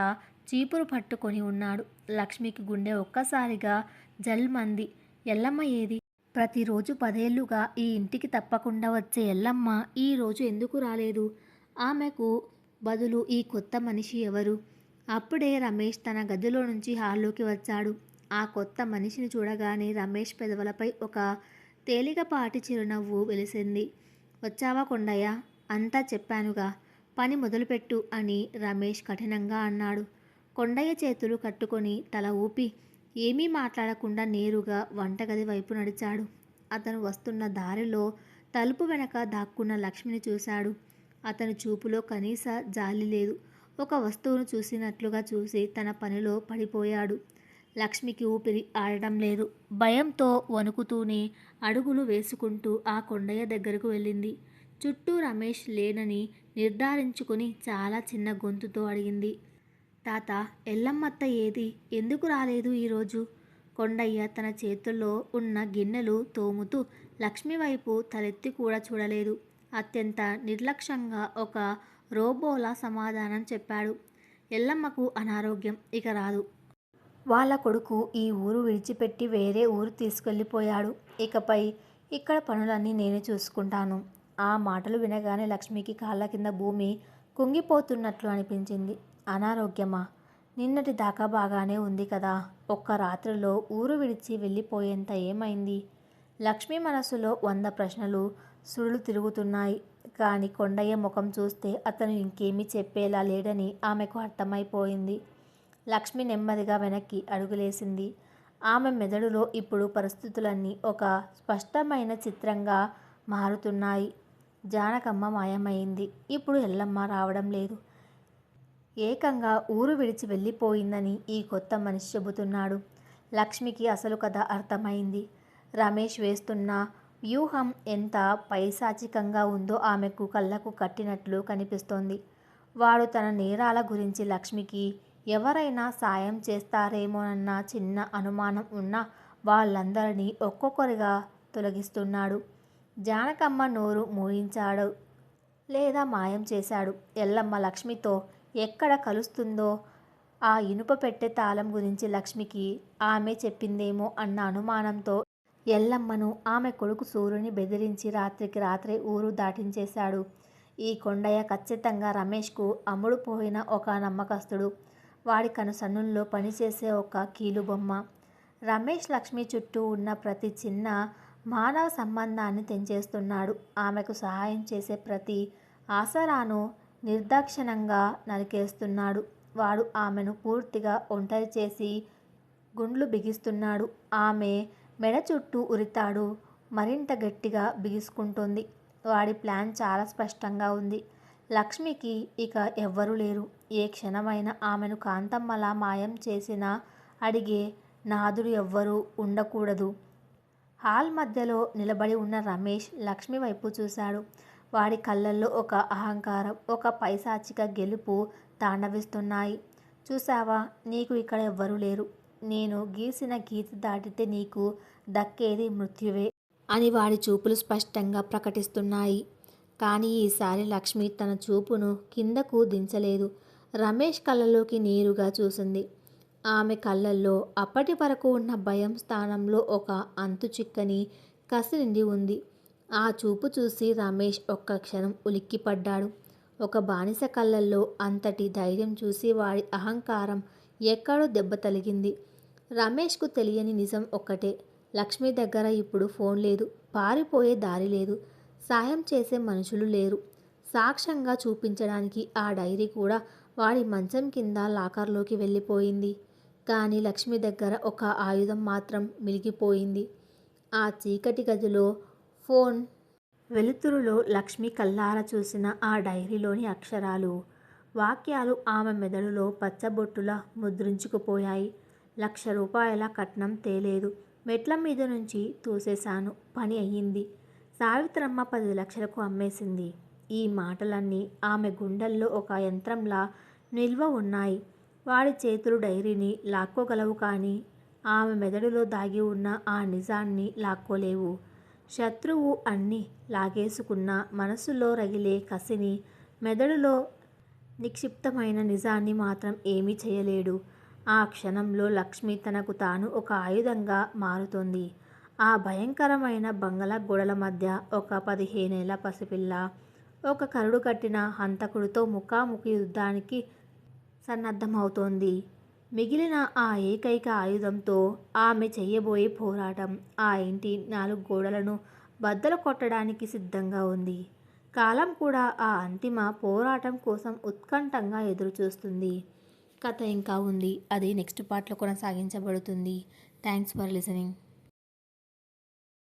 చీపురు పట్టుకొని ఉన్నాడు. లక్ష్మికి గుండె ఒక్కసారిగా జల్మంది. ఎల్లమ్మ ఏది? ప్రతిరోజు 10 ఏళ్లుగా ఈ ఇంటికి తప్పకుండా వచ్చే ఎల్లమ్మ ఈరోజు ఎందుకు రాలేదు? ఆమెకు బదులు ఈ కొత్త మనిషి ఎవరు? అప్పుడే రమేష్ తన గదిలో నుంచి హాల్లోకి వచ్చాడు. ఆ కొత్త మనిషిని చూడగానే రమేష్ పెదవులపై ఒక తేలికపాటి చిరునవ్వు వెలిసింది. వచ్చావా కొండయ్య? అంతా చెప్పానుగా. పని మొదలుపెట్టు అని రమేష్ కఠినంగా అన్నాడు. కొండయ్య చేతులు కట్టుకొని తల ఊపి ఏమీ మాట్లాడకుండా నేరుగా వంటగది వైపు నడిచాడు. అతను వస్తున్న దారిలో తలుపు వెనక దాక్కున్న లక్ష్మిని చూశాడు. అతని చూపులో కనీస జాలి లేదు. ఒక వస్తువును చూసినట్లుగా చూసి తన పనిలో పడిపోయాడు. లక్ష్మికి ఊపిరి ఆడటం లేదు. భయంతో వణుకుతూనే అడుగులు వేసుకుంటూ ఆ కొండయ్య దగ్గరకు వెళ్ళింది. చుట్టూ రమేష్ లేనని నిర్ధారించుకుని చాలా చిన్న గొంతుతో అడిగింది. తాత, ఎల్లమ్మత్త ఏది? ఎందుకు రాలేదు ఈరోజు? కొండయ్య తన చేతుల్లో ఉన్న గిన్నెలు తోముతూ లక్ష్మి వైపు తలెత్తి కూడా చూడలేదు. అత్యంత నిర్లక్ష్యంగా ఒక రోబోలా సమాధానం చెప్పాడు. ఎల్లమ్మకు అనారోగ్యం, ఇక రాదు. వాళ్ళ కొడుకు ఈ ఊరు విడిచిపెట్టి వేరే ఊరు తీసుకెళ్ళిపోయాడు. ఇకపై ఇక్కడ పనులన్నీ నేనే చూసుకుంటాను. ఆ మాటలు వినగానే లక్ష్మికి కాళ్ళ కింద భూమి కుంగిపోతున్నట్లు అనిపించింది. అనారోగ్యమా? నిన్నటి దాకా బాగానే ఉంది కదా. ఒక్క రాత్రిలో ఊరు విడిచి వెళ్ళిపోయేంత ఏమైంది? లక్ష్మి మనసులో 100 ప్రశ్నలు సుడులు తిరుగుతున్నాయి. కానీ కొండయ్య ముఖం చూస్తే అతను ఇంకేమీ చెప్పేలా లేడని ఆమెకు అర్థమైపోయింది. లక్ష్మి నెమ్మదిగా వెనక్కి అడుగులేసింది. ఆమె మెదడులో ఇప్పుడు పరిస్థితులన్నీ ఒక స్పష్టమైన చిత్రంగా మారుతున్నాయి. జానకమ్మ మాయమైంది. ఇప్పుడు ఎల్లమ్మ రావడం లేదు. ఏకంగా ఊరు విడిచి వెళ్ళిపోయిందని ఈ కొత్త మనిషి చెబుతున్నాడు. లక్ష్మికి అసలు కథ అర్థమైంది. రమేష్ వేస్తున్న వ్యూహం ఎంత పైశాచికంగా ఉందో ఆమెకు కళ్ళకు కట్టినట్లు కనిపిస్తోంది. వాడు తన నేరాల గురించి లక్ష్మికి ఎవరైనా సాయం చేస్తారేమోనన్న చిన్న అనుమానం ఉన్నా వాళ్ళందరినీ ఒక్కొక్కరిగా తొలగిస్తున్నాడు. జానకమ్మ నోరు మూయించాడు లేదా మాయం చేశాడు. ఎల్లమ్మ లక్ష్మితో ఎక్కడ కలుస్తుందో ఆ ఇనుప పెట్టె తాళం గురించి లక్ష్మికి ఆమె చెప్పిందేమో అన్న అనుమానంతో ఎల్లమ్మను ఆమె కొడుకు సూర్యుని బెదిరించి రాత్రికి రాత్రే ఊరు దాటించేశాడు. ఈ కొండయ్య ఖచ్చితంగా రమేష్కు అమ్ముడుపోయిన ఒక నమ్మకస్తుడు. వాడి కనుసన్నుల్లో పనిచేసే ఒక కీలుబొమ్మ. రమేష్ లక్ష్మి చుట్టూ ఉన్న ప్రతి చిన్న మానవ సంబంధాన్ని తెంచేస్తున్నాడు. ఆమెకు సహాయం చేసే ప్రతి ఆసరాను నిర్దాక్షిణ్యంగా నరికేస్తున్నాడు. వాడు ఆమెను పూర్తిగా ఒంటరి చేసి గుండ్లు బిగిస్తున్నాడు. ఆమె మెడ చుట్టూ ఉరితాడు మరింత గట్టిగా బిగుసుకుంటోంది. వాడి ప్లాన్ చాలా స్పష్టంగా ఉంది. లక్ష్మికి ఇక ఎవ్వరూ లేరు. ఏ క్షణమైనా ఆమెను కాంతమ్మలా మాయం చేసినా అడిగే నాదుడు ఎవ్వరూ ఉండకూడదు. హాల్ మధ్యలో నిలబడి ఉన్న రమేష్ లక్ష్మి వైపు చూశాడు. వాడి కళ్ళల్లో ఒక అహంకారం, ఒక పైశాచిక గెలుపు తాండవిస్తున్నాయి. చూసావా, నీకు ఇక్కడ ఎవ్వరూ లేరు. నేను గీసిన గీత దాటితే నీకు దక్కేది మృత్యువే అని వాడి చూపులు స్పష్టంగా ప్రకటిస్తున్నాయి. కానీ ఈసారి లక్ష్మి తన చూపును కిందకు దించలేదు. రమేష్ కళ్ళలోకి నేరుగా చూసింది. ఆమె కళ్ళల్లో అప్పటి వరకు ఉన్న భయం స్థానంలో ఒక అంతు చిక్కని కసి నిండి ఉంది. ఆ చూపు చూసి రమేష్ ఒక్క క్షణం ఉలిక్కిపడ్డాడు. ఒక బానిస కళ్ళల్లో అంతటి ధైర్యం చూసి వాడి అహంకారం ఎక్కడో దెబ్బ తగిలింది. రమేష్కు తెలియని నిజం ఒక్కటే, లక్ష్మి దగ్గర ఇప్పుడు ఫోన్ లేదు, పారిపోయే దారి లేదు, సాయం చేసే మనుషులు లేరు. సాక్ష్యంగా చూపించడానికి ఆ డైరీ కూడా వాడి మంచం కింద లాకర్లోకి వెళ్ళిపోయింది. కానీ లక్ష్మి దగ్గర ఒక ఆయుధం మాత్రం మిగిలిపోయింది. ఆ చీకటి గదిలో ఫోన్ వెలుతురులో లక్ష్మి కళ్ళారా చూసిన ఆ డైరీలోని అక్షరాలు, వాక్యాలు ఆమె మెదడులో పచ్చబొట్టులా ముద్రించుకుపోయాయి. 1,00,000 రూపాయల కట్నం తేలేదు, మెట్ల మీద నుంచి తోసేశాను, పని అయ్యింది. సావిత్రమ్మ 10 లక్షలకు అమ్మేసింది. ఈ మాటలన్నీ ఆమె గుండెల్లో ఒక యంత్రంలా నిల్వ ఉన్నాయి. వాడి చేతులు డైరీని లాక్కోగలవు కానీ ఆమె మెదడులో దాగి ఉన్న ఆ నిజాన్ని లాక్కోలేవు. శత్రువు అన్నీ లాగేసుకున్న మనసులో రగిలే కసిని, మెదడులో నిక్షిప్తమైన నిజాన్ని మాత్రం ఏమీ చేయలేడు. ఆ క్షణంలో లక్ష్మి తనకు తాను ఒక ఆయుధంగా మారుతోంది. ఆ భయంకరమైన బంగళా గోడల మధ్య ఒక 15 ఏళ్ల పసిపిల్ల ఒక కరుడు కట్టిన హంతకుడితో ముఖాముఖి యుద్ధానికి సన్నద్ధమవుతోంది. మిగిలిన ఆ ఏకైక ఆయుధంతో ఆమె చేయబోయే పోరాటం ఆ ఇంటి 4 గోడలను బద్దలు కొట్టడానికి సిద్ధంగా ఉంది. కాలం కూడా ఆ అంతిమ పోరాటం కోసం ఉత్కంఠంగా ఎదురుచూస్తుంది. కథ ఇంకా ఉంది, అది నెక్స్ట్ పార్ట్లో కొనసాగించబడుతుంది. Thanks for listening.